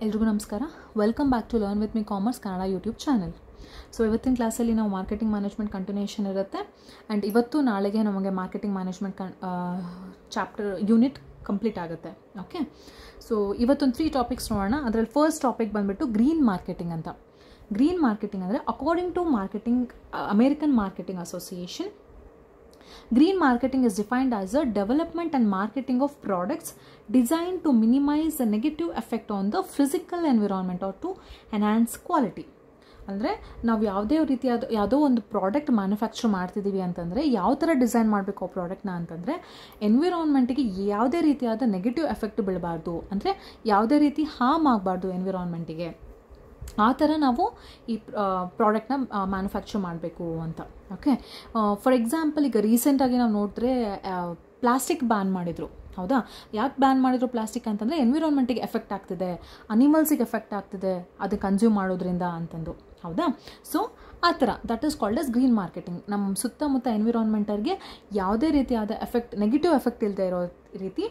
ಎಲ್ರಿಗೂ ನಮಸ್ಕಾರ. Welcome back to learn with me commerce Kannada YouTube channel. So ಇವತ್ತಿನ ಕ್ಲಾಸಲ್ಲಿ ನಾವು ಮಾರ್ಕೆಟಿಂಗ್ ಮ್ಯಾನೇಜ್ಮೆಂಟ್ ಕಂಟಿನ್ಯೂಷನ್ ಇರುತ್ತೆ. ಆ್ಯಂಡ್ ಇವತ್ತು ನಾಳೆಗೆ ನಮಗೆ marketing management chapter unit complete ಆಗುತ್ತೆ. ಓಕೆ, ಸೊ ಇವತ್ತೊಂದು 3 ಟಾಪಿಕ್ಸ್ ನೋಡೋಣ. ಅದರಲ್ಲಿ ಫಸ್ಟ್ ಟಾಪಿಕ್ ಬಂದುಬಿಟ್ಟು ಗ್ರೀನ್ ಮಾರ್ಕೆಟಿಂಗ್ ಅಂತ. ಗ್ರೀನ್ ಮಾರ್ಕೆಟಿಂಗ್ ಅಂದರೆ according to American marketing association, green marketing is defined as a development and marketing of products designed to minimize the negative effect on the physical environment or to enhance quality. ಅಂದರೆ ನಾವು ಯಾವುದೋ ಒಂದು product manufacture ಮಾಡ್ತಿದ್ದೀವಿ ಅಂತಂದರೆ ಯಾವ ಥರ design ಮಾಡಬೇಕು ಆ ಪ್ರಾಡಕ್ಟ್ನ ಅಂತಂದರೆ ಎನ್ವಿರಾನ್ಮೆಂಟಿಗೆ ಯಾವುದೇ ರೀತಿಯಾದ ನೆಗೆಟಿವ್ ಎಫೆಕ್ಟ್ ಬೀಳಬಾರ್ದು, ಅಂದರೆ ಯಾವುದೇ ರೀತಿ ಹಾರ್ಮ್ ಆಗಬಾರ್ದು ಎನ್ವಿರಾನ್ಮೆಂಟಿಗೆ. ಆ ಥರ ನಾವು ಈ ಪ್ರಾಡಕ್ಟ್ನ ಮ್ಯಾನುಫ್ಯಾಕ್ಚರ್ ಮಾಡಬೇಕು ಅಂತ. ಓಕೆ, ಫಾರ್ ಎಕ್ಸಾಂಪಲ್ ಈಗ ರೀಸೆಂಟಾಗಿ ನಾವು ನೋಡಿದ್ರೆ ಪ್ಲಾಸ್ಟಿಕ್ ಬ್ಯಾನ್ ಮಾಡಿದರು. ಹೌದಾ, ಯಾಕೆ ಬ್ಯಾನ್ ಮಾಡಿದ್ರು ಪ್ಲಾಸ್ಟಿಕ್ ಅಂತಂದರೆ ಎನ್ವಿರಾನ್ಮೆಂಟಿಗೆ ಎಫೆಕ್ಟ್ ಆಗ್ತಿದೆ, ಅನಿಮಲ್ಸಿಗೆ ಎಫೆಕ್ಟ್ ಆಗ್ತಿದೆ ಅದು ಕನ್ಸ್ಯೂಮ್ ಮಾಡೋದ್ರಿಂದ ಅಂತಂದು. ಹೌದಾ, ಸೊ ಆ ಥರ that is called as green marketing. ನಮ್ಮ ಸುತ್ತಮುತ್ತ ಎನ್ವಿರಾನ್ಮೆಂಟರ್ಗೆ ಯಾವುದೇ ರೀತಿಯಾದ ನೆಗೆಟಿವ್ ಎಫೆಕ್ಟ್ ಇಲ್ಲದೆ ಇರೋ ರೀತಿ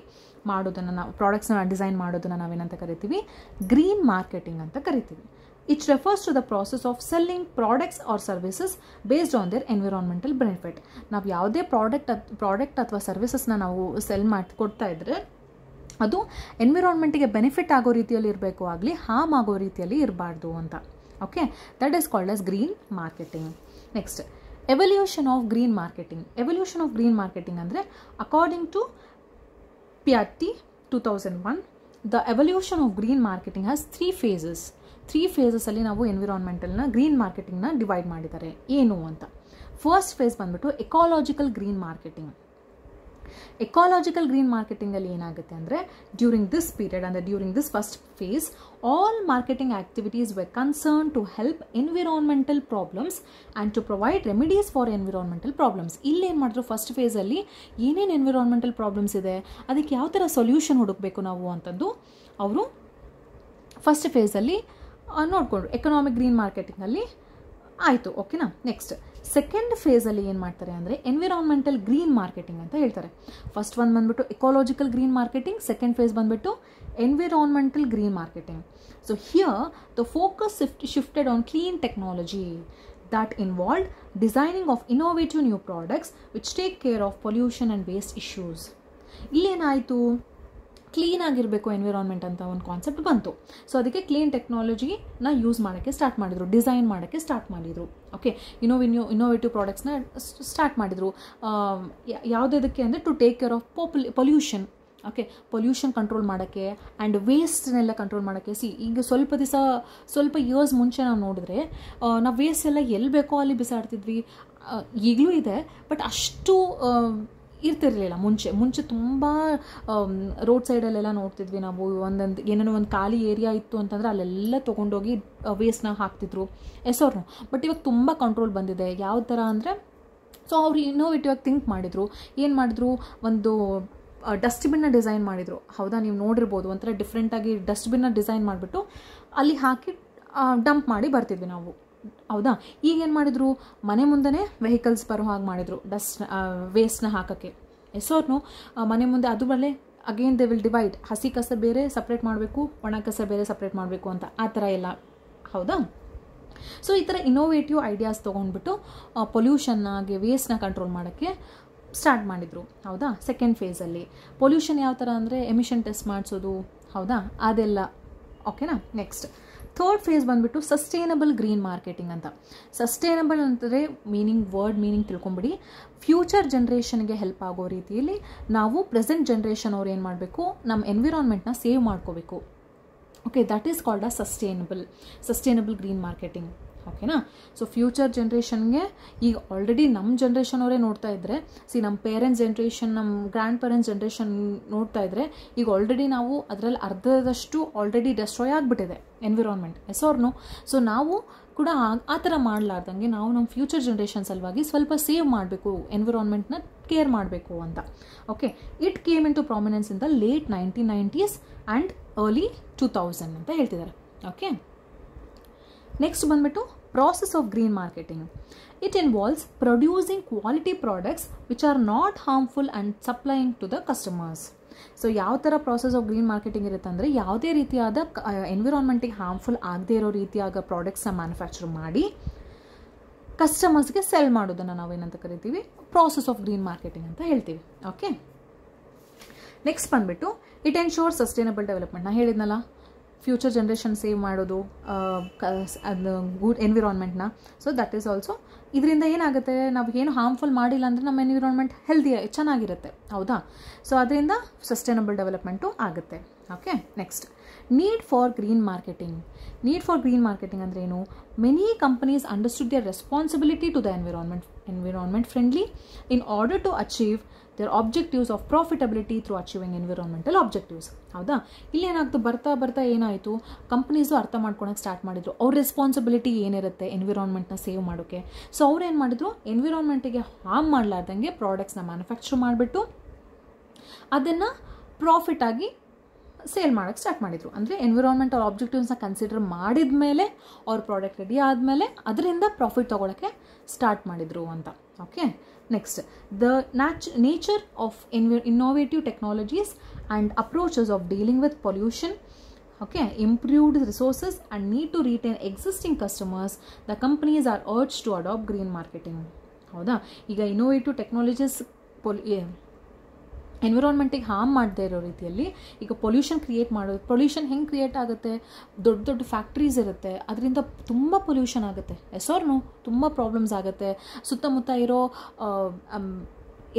ಮಾಡೋದನ್ನು, ನಾವು ಪ್ರಾಡಕ್ಟ್ಸ್ನ ಡಿಸೈನ್ ಮಾಡೋದನ್ನು ನಾವೇನಂತ ಕರಿತೀವಿ, ಗ್ರೀನ್ ಮಾರ್ಕೆಟಿಂಗ್ ಅಂತ ಕರಿತೀವಿ. It refers to the process of selling products or services based on their environmental benefit. ನಾವು ಯಾವುದೇ ಪ್ರಾಡಕ್ಟ್ ಅಥವಾ ಸರ್ವಿಸಸ್ನ ನಾವು ಸೆಲ್ ಕೊಡ್ತಾ ಇದ್ದರೆ ಅದು ಎನ್ವಿರಾನ್ಮೆಂಟಿಗೆ ಬೆನಿಫಿಟ್ ಆಗೋ ರೀತಿಯಲ್ಲಿ ಇರಬೇಕು, ಆಗಲಿ ಹಾರ್ಮ್ ಆಗೋ ರೀತಿಯಲ್ಲಿ ಇರಬಾರ್ದು ಅಂತ. Okay, that is called as green marketing. Next, evolution of green marketing. Evolution of green marketing ಅಂದರೆ according to Piatti 2001, the evolution of green marketing has 3 phases. 3 ಫೇಸಸಲ್ಲಿ ನಾವು ಎನ್ವಿರಾನ್ಮೆಂಟಲ್ನ ಗ್ರೀನ್ ಮಾರ್ಕೆಟಿಂಗ್ನ ಡಿವೈಡ್ ಮಾಡಿದ್ದಾರೆ ಏನು ಅಂತ. ಫಸ್ಟ್ ಫೇಸ್ ಬಂದ್ಬಿಟ್ಟು ecological green marketing. Ecological green ಮಾರ್ಕೆಟಿಂಗಲ್ಲಿ ಏನಾಗುತ್ತೆ ಅಂದರೆ ಡ್ಯೂರಿಂಗ್ ದಿಸ್ ಪೀರಿಯಡ್, ಅಂದರೆ during this first phase, all marketing activities we concern to help environmental problems and to provide remedies for environmental problems. ಇಲ್ಲಿ ಏನು ಮಾಡಿದ್ರು, ಫಸ್ಟ್ ಫೇಸಲ್ಲಿ ಏನೇನು environmental problems ಇದೆ, ಅದಕ್ಕೆ ಯಾವ ಥರ ಸೊಲ್ಯೂಷನ್ ಹುಡುಕಬೇಕು ನಾವು ಅಂತಂದು ಅವರು ಫಸ್ಟ್ ಫೇಸಲ್ಲಿ ನೋಡಿಕೊಂಡ್ರು. ಎಕನಾಮಿಕ್ ಗ್ರೀನ್ ಮಾರ್ಕೆಟಿಂಗಲ್ಲಿ ಆಯಿತು. ಓಕೆನಾ. ನೆಕ್ಸ್ಟ್ ಸೆಕೆಂಡ್ ಫೇಸಲ್ಲಿ ಏನು ಮಾಡ್ತಾರೆ ಅಂದರೆ ಎನ್ವಿರಾನ್ಮೆಂಟಲ್ ಗ್ರೀನ್ ಮಾರ್ಕೆಟಿಂಗ್ ಅಂತ ಹೇಳ್ತಾರೆ. ಫಸ್ಟ್ ಒಂದು ಬಂದುಬಿಟ್ಟು ecological green marketing, second phase ಬಂದುಬಿಟ್ಟು environmental green marketing. So here the focus shifted on clean technology that involved designing of innovative new products which take care of pollution and waste issues. ಇಲ್ಲೇನಾಯಿತು, clean ಆಗಿರಬೇಕು environment ಅಂತ ಒಂದು concept ಬಂತು. So ಅದಕ್ಕೆ clean ಟೆಕ್ನಾಲಜಿನ use ಮಾಡೋಕ್ಕೆ start ಮಾಡಿದರು, design ಮಾಡೋಕ್ಕೆ ಸ್ಟಾರ್ಟ್ ಮಾಡಿದರು. ಓಕೆ, ಇನ್ನೋವೇಟಿವ್ ಪ್ರಾಡಕ್ಟ್ಸ್ನ ಸ್ಟಾರ್ಟ್ ಮಾಡಿದರು. ಯಾವುದಕ್ಕೆ ಅಂದರೆ to take care of pollution. Okay, pollution control ಮಾಡೋಕ್ಕೆ ಆ್ಯಂಡ್ ವೇಸ್ಟ್ನೆಲ್ಲ ಕಂಟ್ರೋಲ್ ಮಾಡೋಕ್ಕೆ. ಈಗ ಸ್ವಲ್ಪ ಇಯರ್ಸ್ ಮುಂಚೆ ನಾವು ನೋಡಿದ್ರೆ ನಾವು ವೇಸ್ಟ್ ಎಲ್ಲ ಎಲ್ಲಿ ಬೇಕೋ ಅಲ್ಲಿ ಬಿಸಾಡ್ತಿದ್ವಿ, ಈಗಲೂ ಇದೆ, ಬಟ್ ಅಷ್ಟು ಇರ್ತಿರಲಿಲ್ಲ. ಮುಂಚೆ ತುಂಬ ರೋಡ್ ಸೈಡಲ್ಲೆಲ್ಲ ನೋಡ್ತಿದ್ವಿ ನಾವು, ಏನೇನೋ ಒಂದು ಖಾಲಿ ಏರಿಯಾ ಇತ್ತು ಅಂತಂದರೆ ಅಲ್ಲೆಲ್ಲ ತೊಗೊಂಡೋಗಿ ವೇಸ್ಟ್ನ ಹಾಕ್ತಿದ್ರು, ಎಸೋರ್ನು. ಬಟ್ ಇವಾಗ ತುಂಬ ಕಂಟ್ರೋಲ್ ಬಂದಿದೆ. ಯಾವ ಥರ ಅಂದರೆ, ಸೊ ಅವ್ರು ಇನ್ನೋವೇಟಿವ್ ಆಗಿ ಥಿಂಕ್ ಮಾಡಿದರು. ಏನು ಮಾಡಿದ್ರು, ಒಂದು ಡಸ್ಟ್ಬಿನ್ನ ಡಿಸೈನ್ ಮಾಡಿದರು. ಹೌದಾ, ನೀವು ನೋಡಿರ್ಬೋದು, ಒಂಥರ ಡಿಫ್ರೆಂಟಾಗಿ ಡಸ್ಟ್ಬಿನ್ನ ಡಿಸೈನ್ ಮಾಡಿಬಿಟ್ಟು ಅಲ್ಲಿ ಹಾಕಿ ಡಂಪ್ ಮಾಡಿ ಬರ್ತಿದ್ವಿ ನಾವು. ಹೌದಾ, ಈಗೇನು ಮಾಡಿದರು, ಮನೆ ಮುಂದೆ ವೆಹಿಕಲ್ಸ್ ಬರೋ ಹಾಗೆ ಮಾಡಿದರು ವೇಸ್ಟ್ನ ಹಾಕೋಕ್ಕೆ, ಎಸೋರ್ನು ಮನೆ ಮುಂದೆ. ಅದು ಬರಲೇ ಅಗೇನ್ ದೇ ವಿಲ್ ಡಿವೈಡ್, ಹಸಿ ಕಸ ಬೇರೆ ಸಪ್ರೇಟ್ ಮಾಡಬೇಕು, ಒಣ ಕಸ ಬೇರೆ ಸಪ್ರೇಟ್ ಮಾಡಬೇಕು ಅಂತ, ಆ ಥರ ಎಲ್ಲ. ಹೌದಾ, ಸೊ ಈ ಥರ ಇನ್ನೋವೇಟಿವ್ ಐಡಿಯಾಸ್ ತೊಗೊಂಡ್ಬಿಟ್ಟು ಪೊಲ್ಯೂಷನ್ನಾಗೆ ವೇಸ್ಟ್ನ ಕಂಟ್ರೋಲ್ ಮಾಡೋಕ್ಕೆ ಸ್ಟಾರ್ಟ್ ಮಾಡಿದರು. ಹೌದಾ, ಸೆಕೆಂಡ್ ಫೇಸಲ್ಲಿ ಪೊಲ್ಯೂಷನ್ ಯಾವ ಥರ ಅಂದರೆ ಎಮಿಷನ್ ಟೆಸ್ಟ್ ಮಾಡಿಸೋದು. ಹೌದಾ, ಅದೆಲ್ಲ. ಓಕೆನಾ. ನೆಕ್ಸ್ಟ್ ಥರ್ಡ್ ಫೇಸ್ ಬಂದುಬಿಟ್ಟು ಸಸ್ಟೈನಬಲ್ ಗ್ರೀನ್ ಮಾರ್ಕೆಟಿಂಗ್ ಅಂತ. ಸಸ್ಟೈನಬಲ್ ಅಂತಂದರೆ ವರ್ಡ್ ಮೀನಿಂಗ್ ತಿಳ್ಕೊಂಬಿಡಿ. ಫ್ಯೂಚರ್ ಜನ್ರೇಷನ್ಗೆ ಹೆಲ್ಪ್ ಆಗೋ ರೀತಿಯಲ್ಲಿ ನಾವು ಪ್ರೆಸೆಂಟ್ ಜನ್ರೇಷನ್ ಅವ್ರು ಏನು ಮಾಡಬೇಕು, ನಮ್ಮ ಎನ್ವಿರಾನ್ಮೆಂಟ್ನ ಸೇವ್ ಮಾಡ್ಕೋಬೇಕು. Okay, that is called a sustainable green marketing. ಓಕೆನಾ. ಸೊ ಫ್ಯೂಚರ್ ಜನ್ರೇಷನ್ಗೆ ಈಗ ಆಲ್ರೆಡಿ ನಮ್ಮ ಜನ್ರೇಷನ್ ಅವರೇ ನೋಡ್ತಾ ಇದ್ದರೆ, ನಮ್ಮ ಪೇರೆಂಟ್ಸ್ ಜನ್ರೇಷನ್, ನಮ್ಮ ಗ್ರ್ಯಾಂಡ್ ಪೇರೆಂಟ್ಸ್ ಜನ್ರೇಷನ್ ನೋಡ್ತಾ ಇದ್ದರೆ ಈಗ ಆಲ್ರೆಡಿ ನಾವು ಅದರಲ್ಲಿ ಅರ್ಧದಷ್ಟು ಆಲ್ರೆಡಿ ಡೆಸ್ಟ್ರಾಯ್ ಆಗಿಬಿಟ್ಟಿದೆ ಎನ್ವಿರಾನ್ಮೆಂಟ್, ಎಸೋರ್ನು. ಸೊ ನಾವು ಕೂಡ ಆ ಥರ ಮಾಡಲಾರ್ದಂಗೆ ನಾವು ನಮ್ಮ ಫ್ಯೂಚರ್ ಜನ್ರೇಷನ್ ಸಲುವಾಗಿ ಸ್ವಲ್ಪ ಸೇವ್ ಮಾಡಬೇಕು, ಎನ್ವಿರಾನ್ಮೆಂಟ್ನ ಕೇರ್ ಮಾಡಬೇಕು ಅಂತ. Okay, it came into prominence in the late 1990s and early 2000 ಅಂತ ಹೇಳ್ತಿದ್ದಾರೆ. ಓಕೆ, ನೆಕ್ಸ್ಟ್ ಬಂದ್ಬಿಟ್ಟು process of green marketing. It involves producing quality products which are not harmful and supplying to the customers. So ಯಾವ ಥರ process of green marketing ಇರುತ್ತೆ ಅಂದರೆ ಯಾವುದೇ ರೀತಿಯಾದ ಎನ್ವಿರಾನ್ಮೆಂಟಿಗೆ harmful ಆಗದೇ ಇರೋ ರೀತಿಯಾದ ಪ್ರಾಡಕ್ಟ್ಸ್ನ ಮ್ಯಾನುಫ್ಯಾಕ್ಚರ್ ಮಾಡಿ ಕಸ್ಟಮರ್ಸ್ಗೆ ಸೆಲ್ ಮಾಡೋದನ್ನು ನಾವೇನಂತ ಕರಿತೀವಿ, ಪ್ರಾಸೆಸ್ ಆಫ್ ಗ್ರೀನ್ ಮಾರ್ಕೆಟಿಂಗ್ ಅಂತ ಹೇಳ್ತೀವಿ. ಓಕೆ, ನೆಕ್ಸ್ಟ್ ಬಂದುಬಿಟ್ಟು ಇಟ್ ಎನ್ಶೋರ್ ಸಸ್ಟೈನಬಲ್ ಡೆವಲಪ್ಮೆಂಟ್. ನಾನು ಹೇಳಿದ್ನಲ್ಲ, ಫ್ಯೂಚರ್ ಜನ್ರೇಷನ್ ಸೇವ್ ಮಾಡೋದು, ಅದು ಗುಡ್ ಎನ್ವಿರಾನ್ಮೆಂಟ್ನ. ಸೊ ದಟ್ ಈಸ್ ಆಲ್ಸೋ, ಇದರಿಂದ ಏನಾಗುತ್ತೆ, ನಾವು ಏನು ಹಾರ್ಮ್ಫುಲ್ ಮಾಡಿಲ್ಲ ಅಂದರೆ ನಮ್ಮ ಎನ್ವಿರಾನ್ಮೆಂಟ್ ಹೆಲ್ದಿ ಚೆನ್ನಾಗಿರುತ್ತೆ, ಹೌದಾ. ಸೊ ಅದರಿಂದ ಸಸ್ಟೈನಬಲ್ ಡೆವಲಪ್ಮೆಂಟು ಆಗುತ್ತೆ. Okay, next need for green marketing. Need for green marketing ಅಂದರೆ ಏನು? Many companies understood their responsibility to the environment friendly in order to achieve their objectives of profitability through achieving environmental objectives. ಹೌದಾ, ಇಲ್ಲಿ ಏನಾಗ್ತು, ಬರ್ತಾ ಏನಾಯಿತು, companies ಅರ್ಥ ಮಾಡ್ಕೊಳಕ್ಕೆ start ಮಾಡಿದ್ರು ಅವ್ರ ರೆಸ್ಪಾನ್ಸಿಬಿಲಿಟಿ ಏನಿರುತ್ತೆ ಎನ್ವಿರಾನ್ಮೆಂಟ್ನ ಸೇವ್ ಮಾಡೋಕ್ಕೆ. ಸೊ ಅವ್ರು ಏನು ಮಾಡಿದ್ರು, ಎನ್ವಿರಾನ್ಮೆಂಟಿಗೆ ಹಾರ್ಮ್ ಮಾಡಲಾರ್ದಂಗೆ ಪ್ರಾಡಕ್ಟ್ಸ್ನ ಮ್ಯಾನುಫ್ಯಾಕ್ಚರ್ ಮಾಡಿಬಿಟ್ಟು ಅದನ್ನು ಪ್ರಾಫಿಟಾಗಿ ಸೇಲ್ ಮಾಡೋಕ್ಕೆ ಸ್ಟಾರ್ಟ್ ಮಾಡಿದರು. ಅಂದರೆ ಎನ್ವಿರಾನ್ಮೆಂಟಲ್ ಆಬ್ಜೆಕ್ಟಿವ್ಸ್ನ ಕನ್ಸಿಡರ್ ಮಾಡಿದ ಮೇಲೆ ಅವ್ರ ಪ್ರಾಡಕ್ಟ್ ರೆಡಿ ಆದಮೇಲೆ ಅದರಿಂದ ಪ್ರಾಫಿಟ್ ತೊಗೊಳಕ್ಕೆ ಸ್ಟಾರ್ಟ್ ಮಾಡಿದರು ಅಂತ. Okay, next the nature of innovative technologies and approaches of dealing with pollution, okay, improved resources and need to retain existing customers, the companies are urged to adopt green marketing. ಹೌದಾ, ಈಗ innovative technologies ಎನ್ವಿರಾನ್ಮೆಂಟಿಗೆ harm ಮಾಡದೇ ಇರೋ ರೀತಿಯಲ್ಲಿ ಈಗ pollution create ಮಾಡೋದು. Pollution ಹೆಂಗೆ create ಆಗುತ್ತೆ, ದೊಡ್ಡ ಫ್ಯಾಕ್ಟ್ರೀಸ್ ಇರುತ್ತೆ, ಅದರಿಂದ ತುಂಬ ಪೊಲ್ಯೂಷನ್ ಆಗುತ್ತೆ. ಎಸೋರ್ನು ತುಂಬ ಪ್ರಾಬ್ಲಮ್ಸ್ ಆಗುತ್ತೆ. ಸುತ್ತಮುತ್ತ ಇರೋ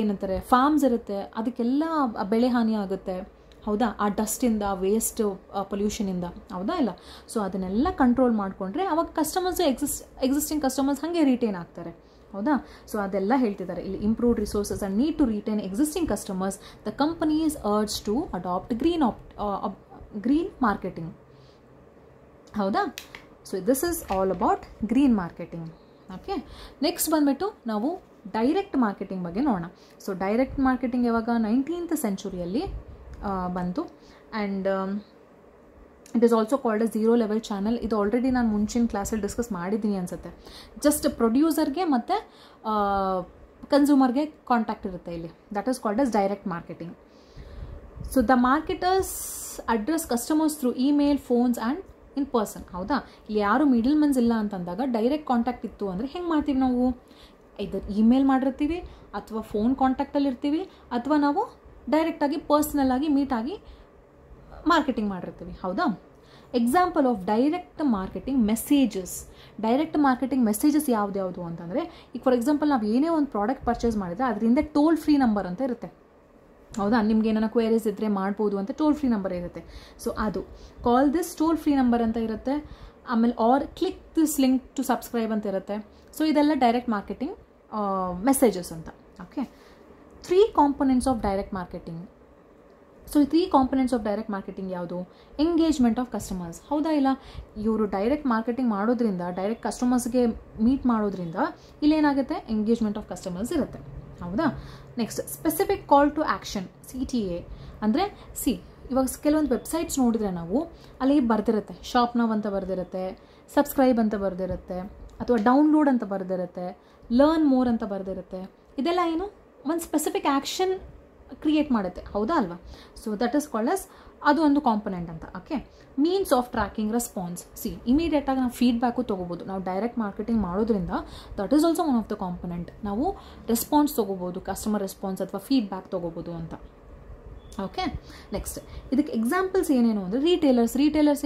ಏನಂತಾರೆ ಫಾರ್ಮ್ಸ್ ಇರುತ್ತೆ, ಅದಕ್ಕೆಲ್ಲ ಬೆಳೆ ಹಾನಿ ಆಗುತ್ತೆ, ಹೌದಾ, ಆ ಡಸ್ಟಿಂದ, ವೇಸ್ಟ್ ಪೊಲ್ಯೂಷನಿಂದ, ಹೌದಾ ಇಲ್ಲ. ಸೊ ಅದನ್ನೆಲ್ಲ ಕಂಟ್ರೋಲ್ ಮಾಡಿಕೊಂಡ್ರೆ ಅವಾಗ ಕಸ್ಟಮರ್ಸ್ ಎಕ್ಸಿಸ್ಟಿಂಗ್ ಕಸ್ಟಮರ್ಸ್ ಹಾಗೆ ರಿಟೈನ್ ಆಗ್ತಾರೆ, ಹೌದಾ. ಸೊ ಅದೆಲ್ಲ ಹೇಳ್ತಿದ್ದಾರೆ ಇಲ್ಲಿ. Improved resources and need to retain existing customers, the company is urge to adapt green marketing, ಹೌದಾ. So this is all about green marketing. Okay, next ಬಂದುಬಿಟ್ಟು ನಾವು ಡೈರೆಕ್ಟ್ ಮಾರ್ಕೆಟಿಂಗ್ ಬಗ್ಗೆ ನೋಡೋಣ. ಸೊ ಡೈರೆಕ್ಟ್ ಮಾರ್ಕೆಟಿಂಗ್ ಯಾವಾಗ 19th ಸೆಂಚುರಿಯಲ್ಲಿ ಬಂತು. And it is also called a zero level channel. ಇದು already ನಾನು ಮುಂಚಿನ ಕ್ಲಾಸಲ್ಲಿ ಡಿಸ್ಕಸ್ ಮಾಡಿದ್ದೀನಿ ಅನಿಸುತ್ತೆ. ಜಸ್ಟ್ ಪ್ರೊಡ್ಯೂಸರ್ಗೆ ಮತ್ತು ಕನ್ಸ್ಯೂಮರ್ಗೆ ಕಾಂಟ್ಯಾಕ್ಟ್ ಇರುತ್ತೆ ಇಲ್ಲಿ. That is called as direct marketing. So the marketers address customers through email, phones and in person, ಹೌದಾ. ಇಲ್ಲಿ ಯಾರು ಮಿಡಲ್ ಮನ್ಸ್ ಇಲ್ಲ ಅಂತಂದಾಗ ಡೈರೆಕ್ಟ್ ಕಾಂಟ್ಯಾಕ್ಟ್ ಇತ್ತು ಅಂದರೆ ಹೆಂಗೆ ಮಾಡ್ತೀವಿ ನಾವು, ಇದು ಇಮೇಲ್ ಮಾಡಿರ್ತೀವಿ ಅಥವಾ ಫೋನ್ ಕಾಂಟ್ಯಾಕ್ಟಲ್ಲಿ ಇರ್ತೀವಿ ಅಥವಾ ನಾವು ಡೈರೆಕ್ಟಾಗಿ ಪರ್ಸ್ನಲ್ಲಾಗಿ ಮೀಟಾಗಿ ಮಾರ್ಕೆಟಿಂಗ್ ಮಾಡಿರ್ತೀವಿ, ಹೌದಾ. Example of direct marketing messages. Direct marketing messages ಯಾವ್ದು ಅಂತಂದರೆ, ಈಗ ಫಾರ್ ಎಕ್ಸಾಂಪಲ್ ನಾವು ಏನೇ ಒಂದು ಪ್ರಾಡಕ್ಟ್ ಪರ್ಚೇಸ್ ಮಾಡಿದರೆ ಅದರಿಂದ ಟೋಲ್ ಫ್ರೀ ನಂಬರ್ ಅಂತ ಇರುತ್ತೆ, ಹೌದಾ. ನಿಮ್ಗೆ ಏನಾರ ಕ್ವೇರೀಸ್ ಇದ್ದರೆ ಮಾಡ್ಬೋದು ಅಂತ ಟೋಲ್ ಫ್ರೀ ನಂಬರ್ ಇರುತ್ತೆ. ಸೊ ಅದು call this toll free number ಅಂತ ಇರುತ್ತೆ. ಆಮೇಲೆ or click this link to subscribe ಅಂತ ಇರುತ್ತೆ. ಸೊ ಇದೆಲ್ಲ ಡೈರೆಕ್ಟ್ ಮಾರ್ಕೆಟಿಂಗ್ ಮೆಸೇಜಸ್ ಅಂತ. Okay, 3 components of direct marketing. So ಈ 3 ಕಾಂಪೊನೆಂಟ್ಸ್ ಆಫ್ ಡೈರೆಕ್ಟ್ ಮಾರ್ಕೆಟಿಂಗ್ ಯಾವುದು? ಎಂಗೇಜ್ಮೆಂಟ್ ಆಫ್ ಕಸ್ಟಮರ್ಸ್, ಹೌದಾ ಇಲ್ಲ. ಇವರು ಡೈರೆಕ್ಟ್ ಮಾರ್ಕೆಟಿಂಗ್ ಮಾಡೋದ್ರಿಂದ, ಡೈರೆಕ್ಟ್ ಕಸ್ಟಮರ್ಸ್ಗೆ ಮೀಟ್ ಮಾಡೋದ್ರಿಂದ ಇಲ್ಲೇನಾಗುತ್ತೆ, ಎಂಗೇಜ್ಮೆಂಟ್ ಆಫ್ ಕಸ್ಟಮರ್ಸ್ ಇರುತ್ತೆ, ಹೌದಾ. Next specific call to action, CTA. ಅಂದರೆ ಇವಾಗ ಕೆಲವೊಂದು ವೆಬ್ಸೈಟ್ಸ್ ನೋಡಿದ್ರೆ ನಾವು ಅಲ್ಲಿ ಬರ್ದಿರುತ್ತೆ, ಶಾಪ್ ನೌ ಅಂತ ಬರ್ದಿರುತ್ತೆ, ಸಬ್ಸ್ಕ್ರೈಬ್ ಅಂತ ಬರ್ದಿರುತ್ತೆ, ಅಥವಾ ಡೌನ್ಲೋಡ್ ಅಂತ ಬರ್ದಿರುತ್ತೆ, ಲರ್ನ್ ಮೋರ್ ಅಂತ ಬರ್ದಿರುತ್ತೆ. ಇದೆಲ್ಲ ಏನು, ಒಂದು ಸ್ಪೆಸಿಫಿಕ್ ಆ್ಯಕ್ಷನ್ ಕ್ರಿಯೇಟ್ ಮಾಡುತ್ತೆ, ಹೌದಾ ಅಲ್ವಾ. So that is called as, ಅದು ಒಂದು ಕಾಂಪೊನೆಂಟ್ ಅಂತ. Okay, means of tracking response. ಇಮಿಡಿಯೇಟಾಗಿ ನಾವು ಫೀಡ್ಬ್ಯಾಕು ತೊಗೋಬೋದು. ನಾವು ಡೈರೆಕ್ಟ್ ಮಾರ್ಕೆಟಿಂಗ್ ಮಾಡೋದ್ರಿಂದ that is also one of the component. ನಾವು ರೆಸ್ಪಾನ್ಸ್ ತೊಗೋಬೋದು, ಕಸ್ಟಮರ್ ರೆಸ್ಪಾನ್ಸ್ ಅಥವಾ ಫೀಡ್ಬ್ಯಾಕ್ ತೊಗೋಬೋದು ಅಂತ. ಓಕೆ, ನೆಕ್ಸ್ಟ್ ಇದಕ್ಕೆ ಎಕ್ಸಾಂಪಲ್ಸ್ ಏನೇನು ಅಂದರೆ ರಿಟೇಲರ್ಸ್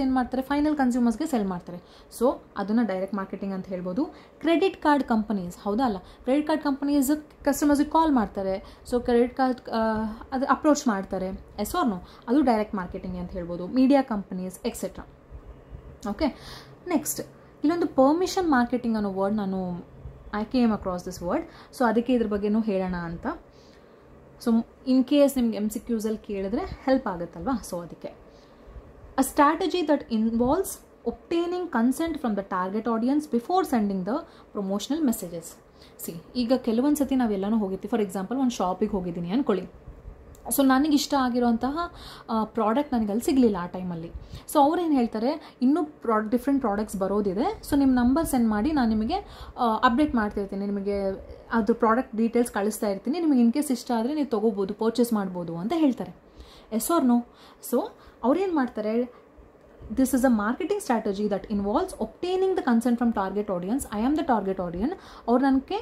ಏನು ಮಾಡ್ತಾರೆ, ಫೈನಲ್ ಕನ್ಸ್ಯೂಮರ್ಸ್ಗೆ ಸೆಲ್ ಮಾಡ್ತಾರೆ. ಸೊ ಅದನ್ನು ಡೈರೆಕ್ಟ್ ಮಾರ್ಕೆಟಿಂಗ್ ಅಂತ ಹೇಳ್ಬೋದು. ಕ್ರೆಡಿಟ್ ಕಾರ್ಡ್ ಕಂಪನೀಸ್, ಹೌದಾ ಅಲ್ಲ. ಕ್ರೆಡಿಟ್ ಕಾರ್ಡ್ ಕಂಪನೀಸ್ ಕಸ್ಟಮರ್ಸಿಗೆ ಕಾಲ್ ಮಾಡ್ತಾರೆ. ಸೊ ಕ್ರೆಡಿಟ್ ಕಾರ್ಡ್ ಅದು ಅಪ್ರೋಚ್ ಮಾಡ್ತಾರೆ, ಎಸ್ ಆರ್ ನೋ, ಅದು ಡೈರೆಕ್ಟ್ ಮಾರ್ಕೆಟಿಂಗ್ ಅಂತ ಹೇಳ್ಬೋದು. Media companies etcetera. Okay, next ಇಲ್ಲೊಂದು ಪರ್ಮಿಷನ್ ಮಾರ್ಕೆಟಿಂಗ್ ಅನ್ನೋ word I came across this word. So ಅದಕ್ಕೆ ಇದ್ರ ಬಗ್ಗೆನೂ ಹೇಳೋಣ ಅಂತ. ಸೊ ಇನ್ ಕೇಸ್ ನಿಮ್ಗೆ MCQಸಲ್ಲಿ ಕೇಳಿದ್ರೆ ಹೆಲ್ಪ್ ಆಗುತ್ತಲ್ವಾ. ಸೊ ಅದಕ್ಕೆ a strategy that involves obtaining consent from the target audience before sending the promotional messages. ಈಗ ಕೆಲವೊಂದು ಸತಿ ನಾವೆಲ್ಲನೂ ಹೋಗಿರ್ತೀವಿ. ಫಾರ್ ಎಕ್ಸಾಂಪಲ್ ಒಂದು ಶಾಪಿಗೆ ಹೋಗಿದ್ದೀನಿ ಅಂದ್ಕೊಳ್ಳಿ. ಸೊ ನನಗಿಷ್ಟ ಆಗಿರೋಂತಹ ಪ್ರಾಡಕ್ಟ್ ನನಗೆ ಅಲ್ಲಿ ಸಿಗಲಿಲ್ಲ ಆ ಟೈಮಲ್ಲಿ. ಸೊ ಅವ್ರೇನು ಹೇಳ್ತಾರೆ, ಇನ್ನೂ ಡಿಫ್ರೆಂಟ್ ಪ್ರಾಡಕ್ಟ್ಸ್ ಬರೋದಿದೆ, ಸೊ ನಿಮ್ಮ ನಂಬರ್ ಸೆಂಡ್ ಮಾಡಿ, ನಾನು ನಿಮಗೆ ಅಪ್ಡೇಟ್ ಮಾಡ್ತಿರ್ತೀನಿ, ನಿಮಗೆ ಅದು ಪ್ರಾಡಕ್ಟ್ ಡೀಟೇಲ್ಸ್ ಕಳಿಸ್ತಾ ಇರ್ತೀನಿ, ನಿಮಗೆ ಇನ್ ಕೇಸ್ ಇಷ್ಟ ಆದರೆ ನೀವು ತೊಗೋಬೋದು, ಪರ್ಚೇಸ್ ಮಾಡ್ಬೋದು ಅಂತ ಹೇಳ್ತಾರೆ. S or no? ಸೊ ಅವ್ರೇನು ಮಾಡ್ತಾರೆ, this is a marketing strategy that involves obtaining the consent from target audience. I am the target audience. ಅವ್ರು ನನಗೆ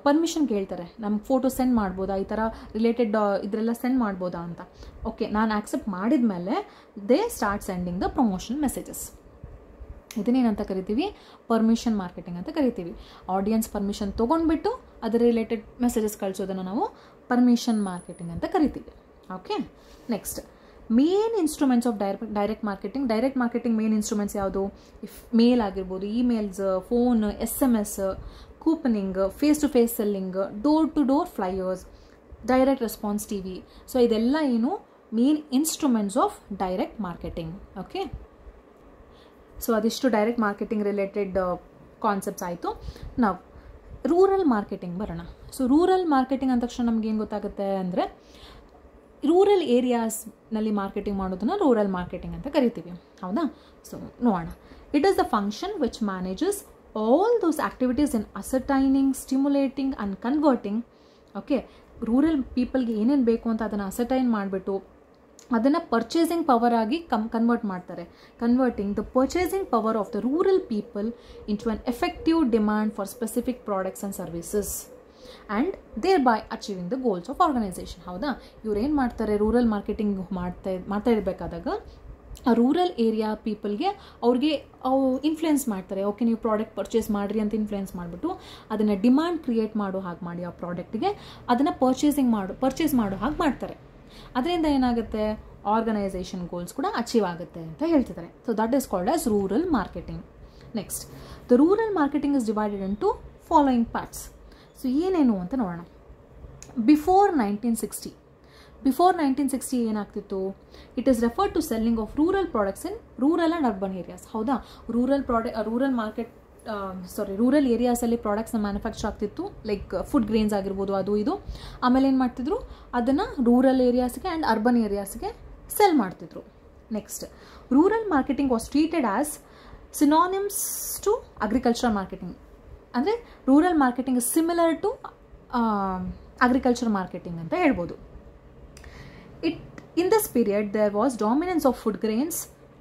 ಪರ್ಮಿಷನ್ ಕೇಳ್ತಾರೆ, ನಮ್ಗೆ ಫೋಟೋ ಸೆಂಡ್ ಮಾಡ್ಬೋದಾ, ಈ ಥರ ರಿಲೇಟೆಡ್ ಇದರೆಲ್ಲ ಸೆಂಡ್ ಮಾಡ್ಬೋದಾ ಅಂತ. ಓಕೆ, ನಾನು ಆಕ್ಸೆಪ್ಟ್ ಮಾಡಿದ ಮೇಲೆ they start sending the promotional messages. ಇದನ್ನೇನಂತ ಕರಿತೀವಿ? ಪರ್ಮಿಷನ್ ಮಾರ್ಕೆಟಿಂಗ್ ಅಂತ ಕರಿತೀವಿ. ಆಡಿಯನ್ಸ್ ಪರ್ಮಿಷನ್ ತೊಗೊಂಡ್ಬಿಟ್ಟು ಅದರ ರಿಲೇಟೆಡ್ ಮೆಸೇಜಸ್ ಕಳಿಸೋದನ್ನು ನಾವು ಪರ್ಮಿಷನ್ ಮಾರ್ಕೆಟಿಂಗ್ ಅಂತ ಕರಿತೀವಿ. Okay, next main instruments of direct marketing. Direct marketing main instruments ಯಾವುದು? ಮೇಲ್ ಆಗಿರ್ಬೋದು, emails, phone, SMS, couponing, face to face selling, door to door flyers, direct response TV. So ಇದೆಲ್ಲ ಏನು main instruments of direct marketing. Okay, so ಅದಿಷ್ಟು direct marketing related concepts ಆಯಿತು. ನಾವು rural marketing ಬರೋಣ. So rural marketing ಅಂದ ತಕ್ಷಣ ನಮ್ಗೆ ಏನು ಗೊತ್ತಾಗುತ್ತೆ ಅಂದರೆ, ರೂರಲ್ ಏರಿಯಾಸ್ನಲ್ಲಿ ಮಾರ್ಕೆಟಿಂಗ್ ಮಾಡೋದನ್ನು ರೂರಲ್ ಮಾರ್ಕೆಟಿಂಗ್ ಅಂತ ಕರಿತೀವಿ. ಹೌದಾ? ಸೊ ನೋಡೋಣ. It is the function which manages all those activities in ascertaining, stimulating and converting. Okay, rural ಪೀಪಲ್ಗೆ ಏನೇನು ಬೇಕು ಅಂತ ಅದನ್ನು ಅಸರ್ಟೈನ್ ಮಾಡಿಬಿಟ್ಟು ಅದನ್ನು ಪರ್ಚೇಸಿಂಗ್ ಪವರ್ ಆಗಿ ಕನ್ವರ್ಟ್ ಮಾಡ್ತಾರೆ. Converting the purchasing power of the rural people into an effective demand for specific products and services and thereby achieving the goals of organisation. ಹೌದಾ? ಇವ್ರು ಏನು ಮಾಡ್ತಾರೆ, ರೂರಲ್ ಮಾರ್ಕೆಟಿಂಗ್ ಮಾಡ್ತಾ ಇರಬೇಕಾದಾಗ ಆ ರೂರಲ್ ಏರಿಯಾ ಪೀಪಲ್ಗೆ ಅವ್ರಿಗೆ influence ಮಾಡ್ತಾರೆ. Okay, ನೀವು product purchase ಮಾಡಿರಿ ಅಂತ ಇನ್ಫ್ಲುಯೆನ್ಸ್ ಮಾಡಿಬಿಟ್ಟು ಅದನ್ನು ಡಿಮ್ಯಾಂಡ್ ಕ್ರಿಯೇಟ್ ಮಾಡೋ ಹಾಗೆ ಮಾಡಿ ಆ ಪ್ರಾಡಕ್ಟ್ಗೆ ಅದನ್ನು ಪರ್ಚೇಸ್ ಮಾಡೋ ಹಾಗೆ ಮಾಡ್ತಾರೆ. ಅದರಿಂದ ಏನಾಗುತ್ತೆ, ಆರ್ಗನೈಸೇಷನ್ ಗೋಲ್ಸ್ ಕೂಡ ಅಚೀವ್ ಆಗುತ್ತೆ ಅಂತ ಹೇಳ್ತಿದ್ದಾರೆ. So that is called as rural marketing. Next, the rural marketing is divided into following parts. So ಏನೇನು ಅಂತ ನೋಡೋಣ. ಬಿಫೋರ್ 1960 ಏನಾಗ್ತಿತ್ತು? It is referred to selling of rural products in rural and urban areas. ಹೌದಾ? Rural ಏರಿಯಾಸಲ್ಲಿ ಪ್ರಾಡಕ್ಟ್ಸ್ನ manufacture ಆಗ್ತಿತ್ತು, like food grains ಆಗಿರ್ಬೋದು, ಅದು ಇದು. ಆಮೇಲೆ ಏನು ಮಾಡ್ತಿದ್ರು, ಅದನ್ನು ರೂರಲ್ ಏರಿಯಾಸ್ಗೆ ಆ್ಯಂಡ್ ಅರ್ಬನ್ ಏರಿಯಾಸ್ಗೆ ಸೆಲ್ ಮಾಡ್ತಿದ್ರು. Next, rural marketing was treated as synonyms to agricultural marketing. ಅಂದರೆ rural marketing is similar to agriculture marketing ಅಂತ ಹೇಳ್ಬೋದು. In this period, there was dominance of food grains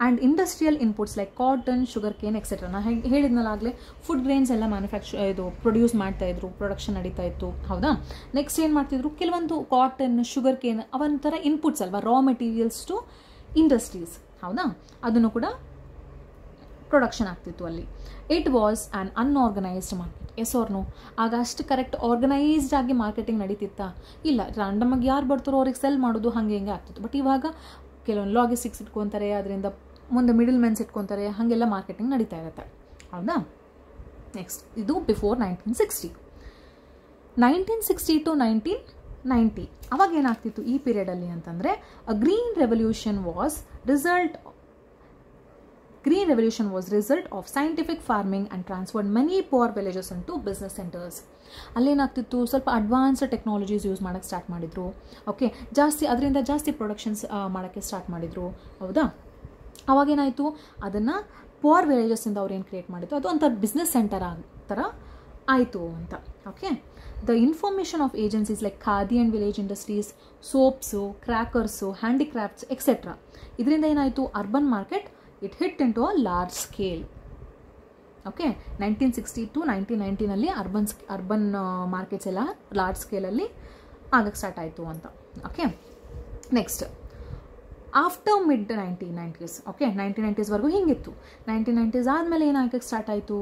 and industrial inputs like cotton, sugar cane, etc. ನಾನು ಹೇಳಿದ್ನಲ್ಲಾಗಲೇ food grains ಎಲ್ಲ produce ಮಾಡ್ತಾಯಿದ್ರು, production ನಡೀತಾ ಇತ್ತು. ಹೌದಾ? Next ಏನು ಮಾಡ್ತಿದ್ರು, ಕೆಲವೊಂದು ಕಾಟನ್, ಶುಗರ್ ಕೇನ್ ಅವಂಥರ ಇನ್ಪುಟ್ಸ್ ಅಲ್ವಾ, ರಾ ಮೆಟೀರಿಯಲ್ಸ್ ಟು ಇಂಡಸ್ಟ್ರೀಸ್. ಹೌದಾ? ಅದನ್ನು ಕೂಡ ಪ್ರೊಡಕ್ಷನ್ ಆಗ್ತಿತ್ತು ಅಲ್ಲಿ. It was an unorganised market. Yes or no? ಆಗ ಅಷ್ಟು ಕರೆಕ್ಟ್ ಆರ್ಗನೈಸ್ಡ್ ಆಗಿ ಮಾರ್ಕೆಟಿಂಗ್ ನಡೀತಿತ್ತಾ? ಇಲ್ಲ, ರ್ಯಾಂಡಮಾಗಿ ಯಾರು ಬರ್ತಾರೋ ಅವ್ರಿಗೆ ಸೆಲ್ ಮಾಡೋದು ಹಾಗೆ ಹಿಂಗೆ ಆಗ್ತಿತ್ತು. ಬಟ್ ಇವಾಗ ಕೆಲವೊಂದು ಲಾಜಿಸ್ಟಿಕ್ಸ್ ಇಟ್ಕೊತಾರೆ, ಅದರಿಂದ ಮುಂದೆ ಮಿಡಲ್ ಮೆನ್ಸ್ ಇಟ್ಕೊತಾರೆ, ಹಾಗೆಲ್ಲ ಮಾರ್ಕೆಟಿಂಗ್ ನಡೀತಾ ಇರುತ್ತೆ. ಹೌದಾ? ನೆಕ್ಸ್ಟ್, ಇದು ಬಿಫೋರ್ 1960 ಟು 1990. ಅವಾಗ ಏನಾಗ್ತಿತ್ತು ಈ ಪೀರಿಯಡಲ್ಲಿ ಅಂತಂದರೆ, green revolution was result of scientific farming and transferred many poor villages into business centers. ಅಲ್ಲೇನಾಗ್ತಿತ್ತು, ಸ್ವಲ್ಪ ಅಡ್ವಾನ್ಸ್ಡ್ ಟೆಕ್ನಾಲಜೀಸ್ ಯೂಸ್ ಮಾಡೋಕ್ಕೆ ಸ್ಟಾರ್ಟ್ ಮಾಡಿದರು. ಓಕೆ, ಅದರಿಂದ ಜಾಸ್ತಿ ಪ್ರೊಡಕ್ಷನ್ಸ್ ಮಾಡೋಕ್ಕೆ ಸ್ಟಾರ್ಟ್ ಮಾಡಿದರು. ಹೌದಾ? ಅವಾಗೇನಾಯಿತು, ಅದನ್ನು ಪುವರ್ ವಿಲೇಜಸ್ಸಿಂದ ಅವ್ರು ಏನು ಕ್ರಿಯೇಟ್ ಮಾಡಿದ್ರು, ಅದು ಒಂಥರ ಬಿಸ್ನೆಸ್ ಸೆಂಟರ್ ಥರ ಆಯಿತು ಅಂತ. Okay, the information of agencies like khadi and village industries, soaps, crackers, handicrafts etcetera, ಇದರಿಂದ ಏನಾಯಿತು, urban market it hit into a large scale. Okay, 1960 to 1990ನಲ್ಲಿ ಅರ್ಬನ್ ಮಾರ್ಕೆಟ್ಸ್ ಎಲ್ಲ ಲಾರ್ಜ್ ಸ್ಕೇಲಲ್ಲಿ ಆಗಕ್ಕೆ ಸ್ಟಾರ್ಟ್ ಆಯಿತು ಅಂತ. Okay, next, after mid 1990s. Okay, 1990ಸ್ವರೆಗೂ ಹಿಂಗಿತ್ತು. 1990s ಆದಮೇಲೆ ಏನಾಗಕ್ಕೆ ಸ್ಟಾರ್ಟ್ ಆಯಿತು,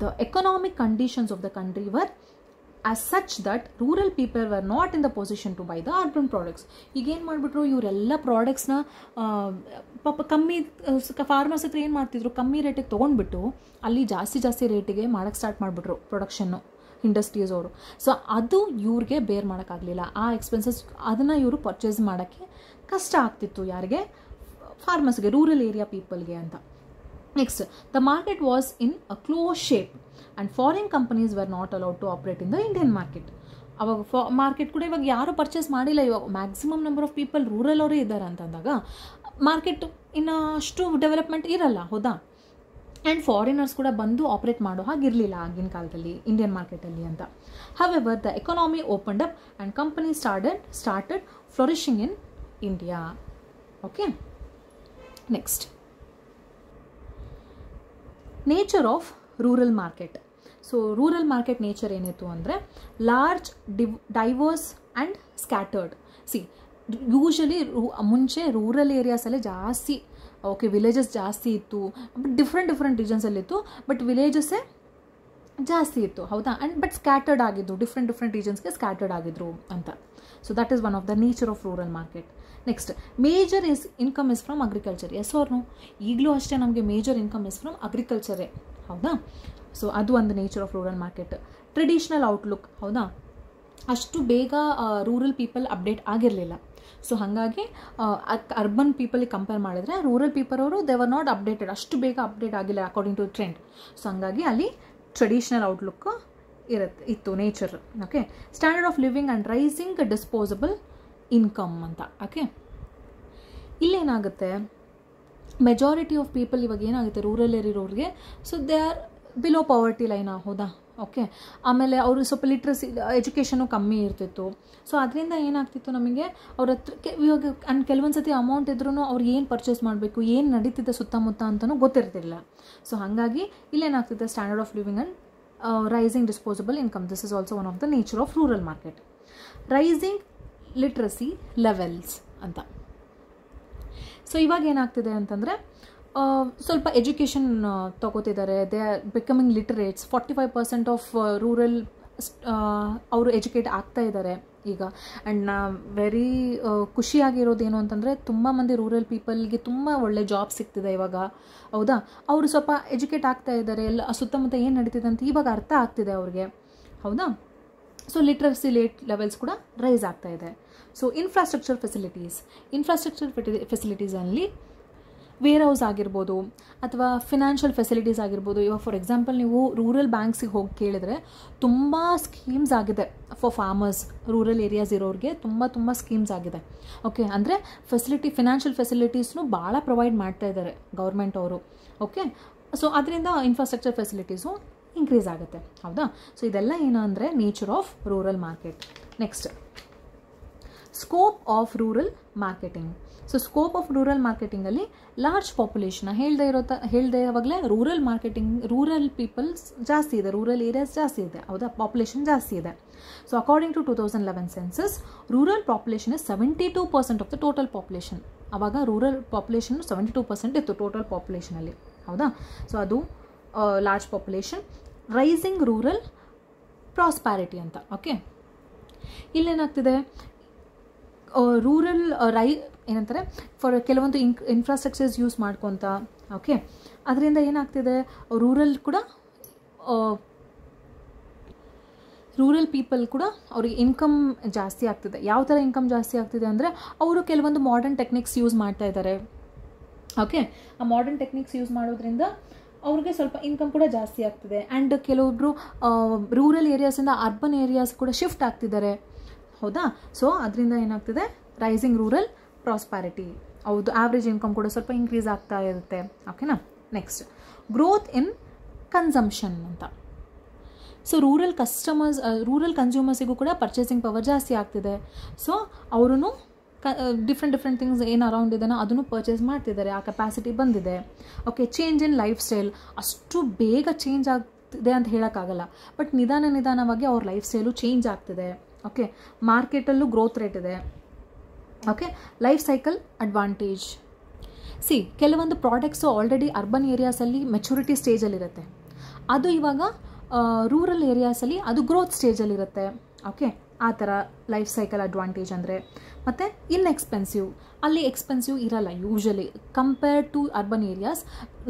the economic conditions of the country were as such that rural people were not in the position to buy the urban products. ಈಗೇನು ಮಾಡಿಬಿಟ್ರು, ಇವರೆಲ್ಲ ಪ್ರಾಡಕ್ಟ್ಸ್ನ ಪಾಪ ಕಮ್ಮಿ ಫಾರ್ಮರ್ಸ್ ಹತ್ರ ಏನು ಮಾಡ್ತಿದ್ರು, ಕಮ್ಮಿ ರೇಟಿಗೆ ತೊಗೊಂಡ್ಬಿಟ್ಟು ಅಲ್ಲಿ ಜಾಸ್ತಿ ರೇಟಿಗೆ ಮಾಡೋಕ್ಕೆ ಸ್ಟಾರ್ಟ್ ಮಾಡಿಬಿಟ್ರು ಪ್ರೊಡಕ್ಷನ್ನು ಇಂಡಸ್ಟ್ರೀಸ್ ಅವರು. ಸೊ ಅದು ಇವ್ರಿಗೆ ಬೇರ್ ಮಾಡೋಕ್ಕಾಗಲಿಲ್ಲ. ಆ ಎಕ್ಸ್ಪೆನ್ಸಸ್ ಅದನ್ನು ಇವರು ಪರ್ಚೇಸ್ ಮಾಡೋಕ್ಕೆ ಕಷ್ಟ ಆಗ್ತಿತ್ತು. ಯಾರಿಗೆ? ಫಾರ್ಮರ್ಸ್ಗೆ, ರೂರಲ್ ಏರಿಯಾ ಪೀಪಲ್ಗೆ ಅಂತ. Next, the market was in a close shape and foreign companies were not allowed to operate in the Indian market. ಅವಾಗ ಮಾರ್ಕೆಟ್ ಕೂಡ ಇವಾಗ ಯಾರು ಪರ್ಚೇಸ್ ಮಾಡಿಲ್ಲ. ಇವಾಗ maximum number of people rural ಅವರೇ ಇದ್ದಾರೆ ಅಂತಂದಾಗ ಮಾರ್ಕೆಟ್ ಇನ್ನು ಅಷ್ಟು ಡೆವಲಪ್ಮೆಂಟ್ ಇರಲ್ಲ. ಹೌದಾ? ಆ್ಯಂಡ್ ಫಾರಿನರ್ಸ್ ಕೂಡ ಬಂದು ಆಪ್ರೇಟ್ ಮಾಡೋ ಹಾಗಿರಲಿಲ್ಲ ಆಗಿನ ಕಾಲದಲ್ಲಿ ಇಂಡಿಯನ್ ಮಾರ್ಕೆಟಲ್ಲಿ ಅಂತ. However the economy opened up and company started flourishing in India. Okay, next nature of rural market. So rural market nature ಏನಿತ್ತು ಅಂದರೆ large, diverse and scattered. See usually ಮುಂಚೆ ರೂರಲ್ ಏರಿಯಾಸಲ್ಲೇ ಜಾಸ್ತಿ, ಓಕೆ, ವಿಲೇಜಸ್ ಜಾಸ್ತಿ ಇತ್ತು, but different ರೀಜನ್ಸಲ್ಲಿತ್ತು, but ವಿಲೇಜಸ್ಸೇ ಜಾಸ್ತಿ ಇತ್ತು, ಹೌದಾ. ಆ್ಯಂಡ್ ಬಟ್ ಸ್ಕ್ಯಾಟರ್ಡ್ ಆಗಿದ್ದು, ಡಿಫ್ರೆಂಟ್ ರೀಜನ್ಸ್ಗೆ ಸ್ಕ್ಯಾಟರ್ಡ್ ಆಗಿದ್ರು ಅಂತ. So that is one of the nature of rural market. Next major income is from agriculture. Yes or no? ಈಗಲೂ ಅಷ್ಟೇ ನಮಗೆ ಮೇಜರ್ ಇನ್ಕಮ್ ಇಸ್ ಫ್ರಮ್ ಅಗ್ರಿಕಲ್ಚರೇ, ಹೌದಾ. ಸೊ ಅದು ಒಂದು nature of rural market. Traditional outlook, ಹೌದಾ, ಅಷ್ಟು ಬೇಗ ರೂರಲ್ ಪೀಪಲ್ ಅಪ್ಡೇಟ್ ಆಗಿರಲಿಲ್ಲ. ಸೊ ಹಾಗಾಗಿ ಅರ್ಬನ್ ಪೀಪಲಿಗೆ ಕಂಪೇರ್ ಮಾಡಿದ್ರೆ ರೂರಲ್ ಪೀಪಲ್ ಅವರು ದೇ ವರ್ ನಾಟ್ ಅಪ್ಡೇಟೆಡ್, ಅಷ್ಟು ಬೇಗ ಅಪ್ಡೇಟ್ ಆಗಿಲ್ಲ ಅಕಾರ್ಡಿಂಗ್ ಟು ಟ್ರೆಂಡ್. ಸೊ ಹಾಗಾಗಿ ಅಲ್ಲಿ ಟ್ರೆಡಿಷ್ನಲ್ ಔಟ್ಲುಕ್ ಇತ್ತು, nature. Okay, standard of living and rising disposable income ಅಂತ. ಓಕೆ, ಇಲ್ಲೇನಾಗುತ್ತೆ, ಮೆಜಾರಿಟಿ ಆಫ್ ಪೀಪಲ್ ಇವಾಗ ಏನಾಗುತ್ತೆ ರೂರಲ್ ಏರಿಯಾವ್ರಿಗೆ, so they are below poverty line, ಹೌದಾ. ಓಕೆ, ಆಮೇಲೆ ಅವರು ಸ್ವಲ್ಪ ಲಿಟ್ರಸಿ ಎಜುಕೇಷನು ಕಮ್ಮಿ ಇರ್ತಿತ್ತು. ಸೊ ಅದರಿಂದ ಏನಾಗ್ತಿತ್ತು ನಮಗೆ ಅವ್ರ ಹತ್ರ ಇವಾಗ ಕೆಲವೊಂದು ಸತಿ ಅಮೌಂಟ್ ಇದ್ರೂ ಅವ್ರು ಏನು ಪರ್ಚೇಸ್ ಮಾಡಬೇಕು, ಏನು ನಡೀತಿದೆ ಸುತ್ತಮುತ್ತ ಅಂತಲೂ ಗೊತ್ತಿರ್ತಿಲ್ಲ. ಸೊ ಹಾಗಾಗಿ ಇಲ್ಲೇನಾಗ್ತಿದೆ, standard of living and rising disposable income, this is also one of the nature of rural market. Rising literacy levels ಅಂತ. ಸೊ ಇವಾಗ ಏನಾಗ್ತಿದೆ ಅಂತಂದರೆ ಸ್ವಲ್ಪ ಎಜುಕೇಷನ್ ತಗೋತಿದ್ದಾರೆ, they are becoming literates. 45% of rural ಅವರು ಎಜುಕೇಟ್ ಆಗ್ತಾ ಇದ್ದಾರೆ ಈಗ. ಆ್ಯಂಡ್ ವೆರಿ ಖುಷಿಯಾಗಿರೋದೇನು ಅಂತಂದರೆ ತುಂಬ ಮಂದಿ ರೂರಲ್ ಪೀಪಲ್ಗೆ ತುಂಬ ಒಳ್ಳೆ ಜಾಬ್ ಸಿಗ್ತಿದೆ ಇವಾಗ, ಹೌದಾ. ಅವರು ಸ್ವಲ್ಪ ಎಜುಕೇಟ್ ಆಗ್ತಾ ಇದ್ದಾರೆ, ಎಲ್ಲ ಸುತ್ತಮುತ್ತ ಏನು ನಡೀತಿದೆ ಅಂತ ಇವಾಗ ಅರ್ಥ ಆಗ್ತಿದೆ ಅವ್ರಿಗೆ, ಹೌದಾ. ಸೊ ಲಿಟ್ರಸಿ ಲೆವೆಲ್ಸ್ ಕೂಡ ರೈಸ್ ಆಗ್ತಾ ಇದೆ. ಸೊ ಇನ್ಫ್ರಾಸ್ಟ್ರಕ್ಚರ್ ಫೆಸಿಲಿಟೀಸಲ್ಲಿ ವೇರ್ ಹೌಸ್ ಆಗಿರ್ಬೋದು ಅಥವಾ ಫಿನಾನ್ಷಿಯಲ್ ಫೆಸಿಲಿಟೀಸ್ ಆಗಿರ್ಬೋದು. ಇವಾಗ ಫಾರ್ ಎಕ್ಸಾಂಪಲ್ ನೀವು ರೂರಲ್ ಬ್ಯಾಂಕ್ಸಿಗೆ ಹೋಗಿ ಕೇಳಿದ್ರೆ ತುಂಬ ಸ್ಕೀಮ್ಸ್ ಆಗಿದೆ ಫಾರ್ ಫಾರ್ಮರ್ಸ್, ರೂರಲ್ ಏರಿಯಾಸ್ ಇರೋರಿಗೆ ತುಂಬ ಸ್ಕೀಮ್ಸ್ ಆಗಿದೆ. ಓಕೆ, ಅಂದರೆ ಫಿನಾನ್ಷಿಯಲ್ ಫೆಸಿಲಿಟೀಸ್ನು ಭಾಳ ಪ್ರೊವೈಡ್ ಮಾಡ್ತಾ ಇದ್ದಾರೆ ಗೌರ್ಮೆಂಟ್ ಅವರು. ಓಕೆ, ಸೊ ಅದರಿಂದ ಇನ್ಫ್ರಾಸ್ಟ್ರಕ್ಚರ್ ಫೆಸಿಲಿಟೀಸು ಇನ್ಕ್ರೀಸ್ ಆಗುತ್ತೆ, ಹೌದಾ. ಸೊ ಇದೆಲ್ಲ ಏನು ಅಂದರೆ nature of rural market. Next scope of rural marketing. So scope of rural ಮಾರ್ಕೆಟಿಂಗಲ್ಲಿ ಲಾರ್ಜ್ ಪಾಪ್ಯುಲೇಷನ್ ಹೇಳ್ದೆ ಯಾವಾಗಲೇ ರೂರಲ್ ಪೀಪಲ್ಸ್ ಜಾಸ್ತಿ ಇದೆ, ರೂರಲ್ ಏರಿಯಾಸ್ ಜಾಸ್ತಿ ಇದೆ, ಹೌದಾ, ಪಾಪ್ಯುಲೇಷನ್ ಜಾಸ್ತಿ ಇದೆ. So according to 2011 census rural population is 72% of the total population. ಆವಾಗ ರೂರಲ್ ಪಾಪ್ಯುಲೇಷನ್ 72% ಇತ್ತು ಟೋಟಲ್ ಪಾಪ್ಯುಲೇಷನಲ್ಲಿ, ಹೌದಾ. ಸೊ ಅದು large population. Rising rural prosperity ಅಂತ. ಓಕೆ, ಇಲ್ಲೇನಾಗ್ತಿದೆ, ರೂರಲ್ ಏನಂತಾರೆ ಫಾರ್ ಕೆಲವೊಂದು ಇನ್ಫ್ರಾಸ್ಟ್ರಕ್ಚರ್ಸ್ ಯೂಸ್ ಮಾಡ್ಕೊತ, ಓಕೆ, ಅದರಿಂದ ಏನಾಗ್ತಿದೆ ರೂರಲ್ ಪೀಪಲ್ ಕೂಡ ಅವ್ರಿಗೆ ಇನ್ಕಮ್ ಜಾಸ್ತಿ ಆಗ್ತಿದೆ. ಯಾವ ಥರ ಇನ್ಕಮ್ ಜಾಸ್ತಿ ಆಗ್ತಿದೆ ಅಂದರೆ ಅವರು ಕೆಲವೊಂದು ಮಾಡರ್ನ್ ಟೆಕ್ನಿಕ್ಸ್ ಯೂಸ್ ಮಾಡ್ತಾ ಇದ್ದಾರೆ. ಓಕೆ, ಆ ಮಾಡರ್ನ್ ಟೆಕ್ನಿಕ್ಸ್ ಯೂಸ್ ಮಾಡೋದ್ರಿಂದ ಅವ್ರಿಗೆ ಸ್ವಲ್ಪ ಇನ್ಕಮ್ ಕೂಡ ಜಾಸ್ತಿ ಆಗ್ತಿದೆ. ಆ್ಯಂಡ್ ಕೆಲವೊಬ್ಬರು ರೂರಲ್ ಏರಿಯಾಸಿಂದ ಅರ್ಬನ್ ಏರಿಯಾಸ್ ಕೂಡ ಶಿಫ್ಟ್ ಆಗ್ತಿದ್ದಾರೆ, ಹೌದಾ. ಸೊ ಅದರಿಂದ ಏನಾಗ್ತಿದೆ, ರೈಸಿಂಗ್ ರೂರಲ್ ಪ್ರಾಸ್ಪ್ಯಾರಿಟಿ, ಹೌದು, ಆವ್ರೇಜ್ ಇನ್ಕಮ್ ಕೂಡ ಸ್ವಲ್ಪ ಇನ್ಕ್ರೀಸ್ ಆಗ್ತಾ ಇರುತ್ತೆ. ಓಕೆನಾ. ನೆಕ್ಸ್ಟ್ ಗ್ರೋತ್ ಇನ್ ಕನ್ಸಂಪ್ಷನ್ ಅಂತ. ಸೊ ರೂರಲ್ ಕನ್ಸ್ಯೂಮರ್ಸಿಗೂ ಕೂಡ ಪರ್ಚೇಸಿಂಗ್ ಪವರ್ ಜಾಸ್ತಿ ಆಗ್ತಿದೆ. ಸೊ ಅವರು ಡಿಫ್ರೆಂಟ್ ಥಿಂಗ್ಸ್ ಏನು ಅರೌಂಡ್ ಇದೆನೋ ಅದನ್ನು ಪರ್ಚೇಸ್ ಮಾಡ್ತಿದ್ದಾರೆ, ಆ ಕೆಪಾಸಿಟಿ ಬಂದಿದೆ. Okay, change in life style, ಅಷ್ಟು ಬೇಗ ಚೇಂಜ್ ಆಗ್ತಿದೆ ಅಂತ ಹೇಳೋಕ್ಕಾಗಲ್ಲ, ಬಟ್ ನಿಧಾನವಾಗಿ ಅವ್ರ ಲೈಫ್ ಸ್ಟೈಲು ಚೇಂಜ್ ಆಗ್ತಿದೆ. ಓಕೆ, ಮಾರ್ಕೆಟಲ್ಲೂ ಗ್ರೋತ್ ರೇಟ್ ಇದೆ. Okay, life cycle advantage. ಕೆಲವೊಂದು ಪ್ರಾಡಕ್ಟ್ಸು ಆಲ್ರೆಡಿ ಅರ್ಬನ್ ಏರಿಯಾಸಲ್ಲಿ ಮೆಚುರಿಟಿ ಸ್ಟೇಜಲ್ಲಿರುತ್ತೆ, ಅದು ಇವಾಗ ರೂರಲ್ ಏರಿಯಾಸಲ್ಲಿ ಅದು ಗ್ರೋತ್ ಸ್ಟೇಜಲ್ಲಿರುತ್ತೆ. ಓಕೆ, ಆ ಥರ ಲೈಫ್ ಸೈಕಲ್ ಅಡ್ವಾಂಟೇಜ್ ಅಂದರೆ. ಮತ್ತು ಇನ್ಎಕ್ಸ್ಪೆನ್ಸಿವ್, ಅಲ್ಲಿ ಎಕ್ಸ್ಪೆನ್ಸಿವ್ ಇರಲ್ಲ usually compared to urban areas.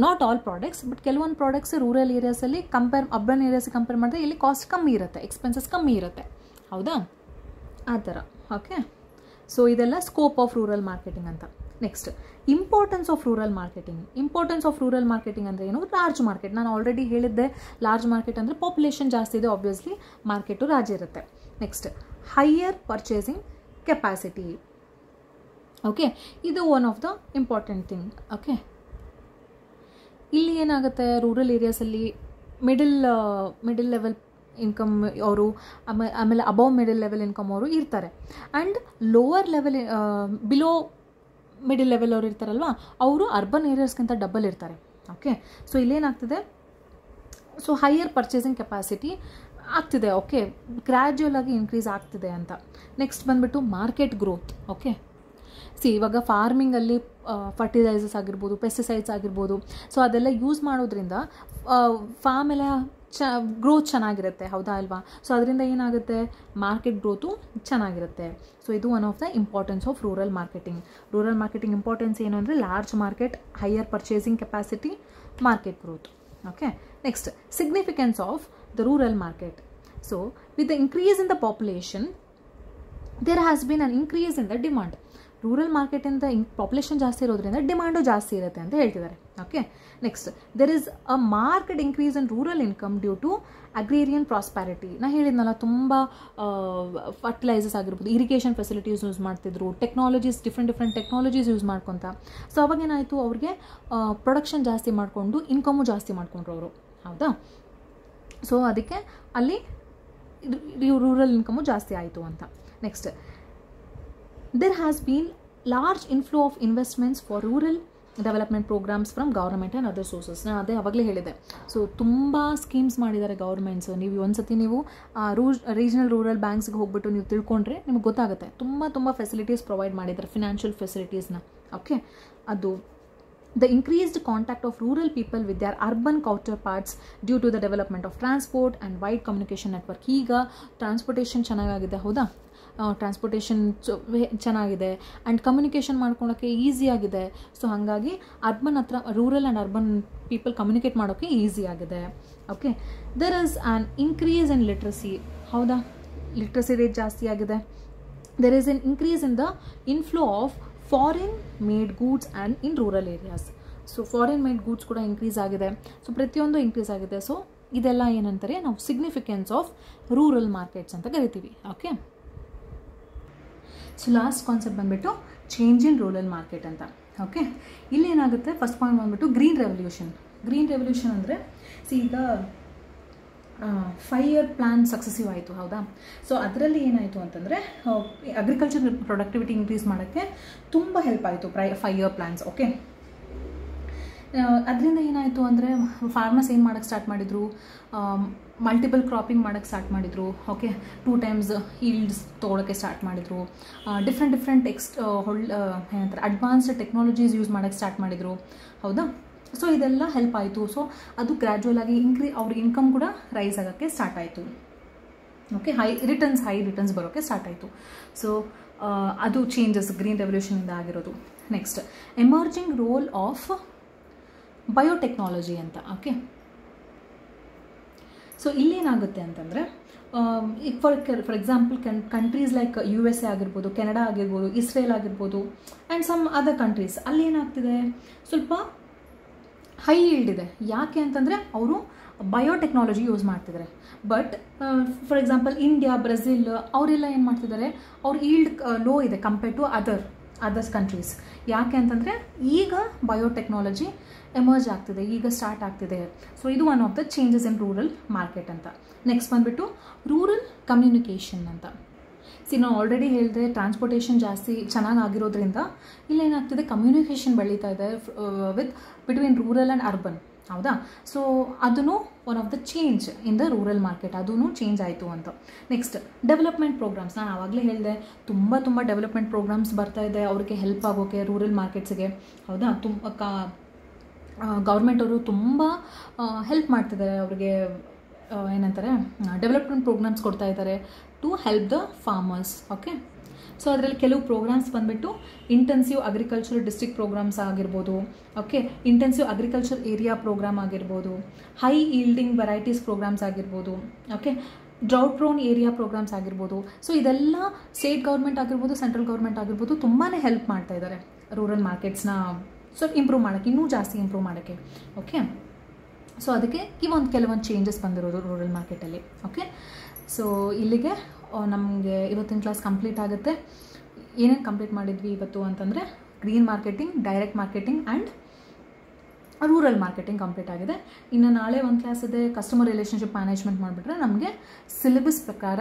Not all products, but ಕೆಲವೊಂದು ಪ್ರಾಡಕ್ಟ್ಸ್ ರೂರಲ್ ಏರಿಯಾಸಲ್ಲಿ ಅರ್ಬನ್ ಏರಿಯಾಸಿಗೆ ಕಂಪೇರ್ ಮಾಡಿದ್ರೆ ಇಲ್ಲಿ ಕಾಸ್ಟ್ ಕಮ್ಮಿ ಇರುತ್ತೆ, ಎಕ್ಸ್ಪೆನ್ಸಸ್ ಕಮ್ಮಿ ಇರುತ್ತೆ, ಹೌದಾ, ಆ ಥರ. ಓಕೆ, ಸೊ ಇದೆಲ್ಲ ಸ್ಕೋಪ್ ಆಫ್ ರೂರಲ್ ಮಾರ್ಕೆಟಿಂಗ್ ಅಂತ. Next importance of rural marketing ಅಂದರೆ ಏನು? Large market. ನಾನು ಆಲ್ರೆಡಿ ಹೇಳಿದ್ದೆ, ಲಾರ್ಜ್ ಮಾರ್ಕೆಟ್ ಅಂದರೆ ಪಾಪ್ಯುಲೇಷನ್ ಜಾಸ್ತಿ ಇದೆ, ಆಬ್ವಿಯಸ್ಲಿ ಮಾರ್ಕೆಟು ರಾಜ ಇರುತ್ತೆ. Next higher purchasing capacity. Okay, ಇದು one of the important thing. Okay, ಇಲ್ಲಿ ಏನಾಗುತ್ತೆ, ರೂರಲ್ ಏರಿಯಾಸಲ್ಲಿ ಮಿಡಲ್ ಲೆವೆಲ್ ಇನ್ಕಮ್ ಅವರು ಆಮೇಲೆ ಅಬೌವ್ ಮಿಡಲ್ ಲೆವೆಲ್ ಇನ್ಕಮ್ ಅವರು ಇರ್ತಾರೆ. And lower level below middle level ಅವರು ಇರ್ತಾರಲ್ವ, ಅವರು ಅರ್ಬನ್ ಏರಿಯಾಸ್ಗಿಂತ ಡಬಲ್ ಇರ್ತಾರೆ. ಓಕೆ, ಸೊ ಇಲ್ಲೇನಾಗ್ತಿದೆ, ಸೊ ಹೈಯರ್ ಪರ್ಚೇಸಿಂಗ್ ಕೆಪಾಸಿಟಿ ಆಗ್ತಿದೆ. ಓಕೆ, ಗ್ರ್ಯಾಜುಯಲ್ ಆಗಿ ಇನ್ಕ್ರೀಸ್ ಆಗ್ತಿದೆ ಅಂತ. ನೆಕ್ಸ್ಟ್ ಬಂದುಬಿಟ್ಟು ಮಾರ್ಕೆಟ್ ಗ್ರೋತ್. ಓಕೆ, ಇವಾಗ ಫಾರ್ಮಿಂಗಲ್ಲಿ ಫರ್ಟಿಲೈಸರ್ಸ್ ಆಗಿರ್ಬೋದು, ಪೆಸ್ಟಿಸೈಡ್ಸ್ ಆಗಿರ್ಬೋದು, ಸೊ ಅದೆಲ್ಲ ಯೂಸ್ ಮಾಡೋದ್ರಿಂದ ಫಾರ್ಮ್ ಎಲ್ಲ ಗ್ರೋತ್ ಚೆನ್ನಾಗಿರುತ್ತೆ, ಹೌದಾ ಅಲ್ವಾ? ಸೊ ಅದರಿಂದ ಏನಾಗುತ್ತೆ, ಮಾರ್ಕೆಟ್ ಗ್ರೋತು ಚೆನ್ನಾಗಿರುತ್ತೆ. ಸೊ ಇದು one of the importance of rural marketing. Rural marketing importance ಏನು ಅಂದರೆ large market, higher purchasing capacity, market growth. Okay, next significance of the rural market. So with the increase in the population there has been an increase in the demand. Rural ಮಾರ್ಕೆಟಿಂದ population ಜಾಸ್ತಿ ಇರೋದ್ರಿಂದ demand ಜಾಸ್ತಿ ಇರುತ್ತೆ ಅಂತ ಹೇಳ್ತಿದ್ದಾರೆ. Okay, next there is a market increase in rural income due to agrarian prosperity. ನಾ ಹೇಳಿದ್ನಲ್ಲ, ತುಂಬ ಫರ್ಟಿಲೈಸರ್ಸ್ ಆಗಿರ್ಬೋದು, ಇರಿಗೇಷನ್ ಫೆಸಿಲಿಟೀಸ್ ಯೂಸ್ ಮಾಡ್ತಿದ್ರು, ಟೆಕ್ನಾಲಜೀಸ್ ಡಿಫ್ರೆಂಟ್ ಟೆಕ್ನಾಲಜೀಸ್ ಯೂಸ್ ಮಾಡ್ಕೊತ. ಸೊ ಅವಾಗೇನಾಯಿತು, ಅವ್ರಿಗೆ ಪ್ರೊಡಕ್ಷನ್ ಜಾಸ್ತಿ ಮಾಡಿಕೊಂಡು ಇನ್ಕಮು ಜಾಸ್ತಿ ಮಾಡಿಕೊಂಡ್ರು ಅವರು, ಹೌದಾ? ಸೊ ಅದಕ್ಕೆ ಅಲ್ಲಿ ರೂರಲ್ ಇನ್ಕಮು ಜಾಸ್ತಿ ಆಯಿತು ಅಂತ. Next there has been large inflow of investments for rural development programs from government and other sources. ನಾನು ಅದೇ ಅವಾಗಲೇ ಹೇಳಿದೆ. ಸೊ ತುಂಬ ಸ್ಕೀಮ್ಸ್ ಮಾಡಿದ್ದಾರೆ ಗೌರ್ಮೆಂಟ್ಸ್. ನೀವು ಒಂದ್ಸತಿ ನೀವು ರೀಜನಲ್ ರೂರಲ್ ಬ್ಯಾಂಕ್ಸ್ಗೆ ಹೋಗ್ಬಿಟ್ಟು ನೀವು ತಿಳ್ಕೊಂಡ್ರೆ ನಿಮ್ಗೆ ಗೊತ್ತಾಗುತ್ತೆ. ತುಂಬ ಫೆಸಿಲಿಟೀಸ್ ಪ್ರೊವೈಡ್ ಮಾಡಿದ್ದಾರೆ, ಫಿನಾನ್ಷಿಯಲ್ ಫೆಸಿಲಿಟೀಸ್ನ. ಓಕೆ, ಅದು the increased contact of rural people with their urban counterparts due to the development of transport and wide communication network. ಈಗ ಟ್ರಾನ್ಸ್ಪೋರ್ಟೇಷನ್ ಚೆನ್ನಾಗಿದೆ, ಹೌದಾ? ಟ್ರಾನ್ಸ್ಪೋರ್ಟೇಷನ್ ಚೆನ್ನಾಗಿದೆ ಆ್ಯಂಡ್ ಕಮ್ಯುನಿಕೇಷನ್ ಮಾಡ್ಕೊಳೋಕ್ಕೆ ಈಸಿ ಆಗಿದೆ. ಸೊ ಹಾಗಾಗಿ ಅರ್ಬನ್ ಹತ್ರ rural and urban people communicate ಮಾಡೋಕ್ಕೆ easy ಆಗಿದೆ. Okay, there is an increase in literacy. ಹೌದಾ, ಲಿಟ್ರಸಿ ರೇಟ್ ಜಾಸ್ತಿ ಆಗಿದೆ. There is N increase in the inflow of foreign made goods and in rural areas. So foreign made goods ಕೂಡ increase ಆಗಿದೆ. So ಪ್ರತಿಯೊಂದು increase ಆಗಿದೆ. So ಇದೆಲ್ಲ ಏನಂತಾರೆ, ನಾವು ಸಿಗ್ನಿಫಿಕೆನ್ಸ್ ಆಫ್ ರೂರಲ್ ಮಾರ್ಕೆಟ್ಸ್ ಅಂತ ಕರಿತೀವಿ. ಓಕೆ, ಸೊ ಲಾಸ್ಟ್ ಕಾನ್ಸೆಪ್ಟ್ ಬಂದುಬಿಟ್ಟು ಚೇಂಜ್ ಇನ್ ರೂರಲ್ ಮಾರ್ಕೆಟ್ ಅಂತ. ಓಕೆ, ಇಲ್ಲೇನಾಗುತ್ತೆ, ಫಸ್ಟ್ ಪಾಯಿಂಟ್ ಬಂದುಬಿಟ್ಟು ಗ್ರೀನ್ ರೆವಲ್ಯೂಷನ್. ಗ್ರೀನ್ ರೆವಲ್ಯೂಷನ್ ಅಂದರೆ ಈಗ 5 year ಪ್ಲ್ಯಾನ್ ಸಕ್ಸಸಿವ್ ಆಯಿತು, ಹೌದಾ? ಸೊ ಅದರಲ್ಲಿ ಏನಾಯಿತು ಅಂತಂದರೆ ಅಗ್ರಿಕಲ್ಚರ್ ಪ್ರೊಡಕ್ಟಿವಿಟಿ ಇನ್ಕ್ರೀಸ್ ಮಾಡೋಕ್ಕೆ ತುಂಬ ಹೆಲ್ಪ್ ಆಯಿತು 5 year ಪ್ಲ್ಯಾನ್ಸ್. ಓಕೆ, ಅದರಿಂದ ಏನಾಯಿತು ಅಂದರೆ ಫಾರ್ಮರ್ಸ್ ಏನು ಮಾಡೋಕ್ಕೆ ಸ್ಟಾರ್ಟ್ ಮಾಡಿದರು, ಮಲ್ಟಿಪಲ್ ಕ್ರಾಪಿಂಗ್ ಮಾಡೋಕ್ಕೆ ಸ್ಟಾರ್ಟ್ ಮಾಡಿದರು. ಓಕೆ, 2 times ಈಲ್ಡ್ಸ್ ತೊಗೊಳಕ್ಕೆ ಸ್ಟಾರ್ಟ್ ಮಾಡಿದರು. ಡಿಫ್ರೆಂಟ್ ಏನಂತಾರೆ ಅಡ್ವಾನ್ಸ್ಡ್ ಟೆಕ್ನಾಲಜೀಸ್ ಯೂಸ್ ಮಾಡೋಕ್ಕೆ ಸ್ಟಾರ್ಟ್ ಮಾಡಿದರು, ಹೌದಾ? ಸೊ ಇದೆಲ್ಲ ಹೆಲ್ಪ್ ಆಯಿತು. ಸೊ ಅದು ಗ್ರ್ಯಾಜುವಲ್ ಆಗಿ ಅವ್ರ ಇನ್ಕಮ್ ಕೂಡ ರೈಸ್ ಆಗೋಕ್ಕೆ ಸ್ಟಾರ್ಟ್ ಆಯಿತು. ಓಕೆ, ಹೈ ರಿಟರ್ನ್ಸ್ ಬರೋಕ್ಕೆ ಸ್ಟಾರ್ಟ್ ಆಯಿತು. ಸೊ ಅದು ಚೇಂಜಸ್ ಗ್ರೀನ್ ರೆವಲ್ಯೂಷನಿಂದ ಆಗಿರೋದು. Next emerging role of biotechnology ಅಂತ. ಓಕೆ, ಸೊ ಇಲ್ಲೇನಾಗುತ್ತೆ ಅಂತಂದರೆ for example countries like USA ಆಗಿರ್ಬೋದು, ಕೆನಡಾ ಆಗಿರ್ಬೋದು, ಇಸ್ರೇಲ್ ಆಗಿರ್ಬೋದು ಆ್ಯಂಡ್ ಸಮ್ ಅದರ್ ಕಂಟ್ರೀಸ್, ಅಲ್ಲಿ ಏನಾಗ್ತಿದೆ, ಸ್ವಲ್ಪ ಹೈ ಈಲ್ಡ್ ಇದೆ. ಯಾಕೆ ಅಂತಂದರೆ ಅವರು ಬಯೋಟೆಕ್ನಾಲಜಿ ಯೂಸ್ ಮಾಡ್ತಿದ್ದಾರೆ. But for example India, Brazil ಅವರೆಲ್ಲ ಏನು ಮಾಡ್ತಿದ್ದಾರೆ, ಅವ್ರ ಈಲ್ಡ್ ಲೋ ಇದೆ ಕಂಪೇರ್ಡ್ ಟು ಅದರ್ಸ್ ಕಂಟ್ರೀಸ್. ಯಾಕೆ ಅಂತಂದರೆ ಈಗ ಬಯೋಟೆಕ್ನಾಲಜಿ ಎಮರ್ಜ್ ಆಗ್ತಿದೆ, ಈಗ ಸ್ಟಾರ್ಟ್ ಆಗ್ತಿದೆ. ಸೊ ಇದು one of the changes in rural market ಅಂತ. ನೆಕ್ಸ್ಟ್ ಬಂದುಬಿಟ್ಟು ರೂರಲ್ ಕಮ್ಯುನಿಕೇಷನ್ ಅಂತ. ನಾವು ಆಲ್ರೆಡಿ ಹೇಳಿದೆ, ಟ್ರಾನ್ಸ್ಪೋರ್ಟೇಷನ್ ಜಾಸ್ತಿ ಚೆನ್ನಾಗಿ ಆಗಿರೋದ್ರಿಂದ ಇಲ್ಲೇನಾಗ್ತಿದೆ, ಕಮ್ಯುನಿಕೇಷನ್ ಬೆಳೀತಾ ಇದೆ ಬಿಟ್ವೀನ್ ರೂರಲ್ ಆ್ಯಂಡ್ ಅರ್ಬನ್, ಹೌದಾ? ಸೊ ಅದೂ one of the change in the rural market, ಅದೂ ಚೇಂಜ್ ಆಯಿತು ಅಂತ. Next development programmes. ನಾನು ಆವಾಗಲೇ ಹೇಳಿದೆ, ತುಂಬ ಡೆವಲಪ್ಮೆಂಟ್ ಪ್ರೋಗ್ರಾಮ್ಸ್ ಬರ್ತಾ ಇದೆ ಅವ್ರಿಗೆ ಹೆಲ್ಪ್ ಆಗೋಕ್ಕೆ ರೂರಲ್ ಮಾರ್ಕೆಟ್ಸ್ಗೆ, ಹೌದಾ? ಗೌರ್ಮೆಂಟ್ ಅವರು ತುಂಬ ಹೆಲ್ಪ್ ಮಾಡ್ತಿದ್ದಾರೆ ಅವ್ರಿಗೆ. ಏನಂತಾರೆ, ಡೆವಲಪ್ಮೆಂಟ್ ಪ್ರೋಗ್ರಾಮ್ಸ್ ಕೊಡ್ತಾ ಇದ್ದಾರೆ to help the farmers. Okay, so ಅದರಲ್ಲಿ ಕೆಲವು ಪ್ರೋಗ್ರಾಮ್ಸ್ ಬಂದುಬಿಟ್ಟು ಇಂಟೆನ್ಸಿವ್ ಅಗ್ರಿಕಲ್ಚರ್ ಡಿಸ್ಟ್ರಿಕ್ಟ್ ಪ್ರೋಗ್ರಾಮ್ಸ್ ಆಗಿರ್ಬೋದು. Okay, intensive agriculture area programme ಆಗಿರ್ಬೋದು, ಹೈ ಈಲ್ಡಿಂಗ್ ವೆರೈಟೀಸ್ ಪ್ರೋಗ್ರಾಮ್ಸ್ ಆಗಿರ್ಬೋದು. Okay, drought prone area programmes ಆಗಿರ್ಬೋದು. ಸೊ ಇದೆಲ್ಲ ಸ್ಟೇಟ್ ಗೌರ್ಮೆಂಟ್ ಆಗಿರ್ಬೋದು, ಸೆಂಟ್ರಲ್ ಗೌರ್ಮೆಂಟ್ ಆಗಿರ್ಬೋದು ತುಂಬಾ ಹೆಲ್ಪ್ ಮಾಡ್ತಾ ಇದ್ದಾರೆ ರೂರಲ್ ಮಾರ್ಕೆಟ್ಸ್ನ ಸ್ವಲ್ಪ ಇಂಪ್ರೂವ್ ಮಾಡೋಕ್ಕೆ, ಇನ್ನೂ ಜಾಸ್ತಿ ಇಂಪ್ರೂವ್ ಮಾಡೋಕ್ಕೆ. ಓಕೆ, ಸೊ ಅದಕ್ಕೆ ಕೆಲವೊಂದು ಚೇಂಜಸ್ ಬಂದಿರೋದು ರೂರಲ್ ಮಾರ್ಕೆಟಲ್ಲಿ. ಓಕೆ, ಸೊ ಇಲ್ಲಿಗೆ ನಮಗೆ ಇವತ್ತಿನ ಕ್ಲಾಸ್ ಕಂಪ್ಲೀಟ್ ಆಗುತ್ತೆ. ಏನೇನು ಕಂಪ್ಲೀಟ್ ಮಾಡಿದ್ವಿ ಇವತ್ತು ಅಂತಂದರೆ green marketing, direct marketing and rural marketing complete ಆಗಿದೆ. ಇನ್ನು ನಾಳೆ ಒಂದು ಕ್ಲಾಸ್ ಇದೆ ಕಸ್ಟಮರ್ ರಿಲೇಷನ್ಶಿಪ್ ಮ್ಯಾನೇಜ್ಮೆಂಟ್ ಮಾಡಿಬಿಟ್ರೆ ನಮಗೆ ಸಿಲೆಬಸ್ ಪ್ರಕಾರ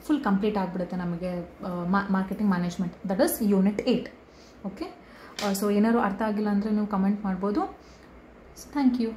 ಫುಲ್ ಕಂಪ್ಲೀಟ್ ಆಗಿಬಿಡುತ್ತೆ ನಮಗೆ marketing management, that is unit 8. Okay, so ಏನಾದ್ರು ಅರ್ಥ ಆಗಿಲ್ಲ ಅಂದರೆ ನೀವು ಕಮೆಂಟ್ ಮಾಡ್ಬೋದು. Thank you.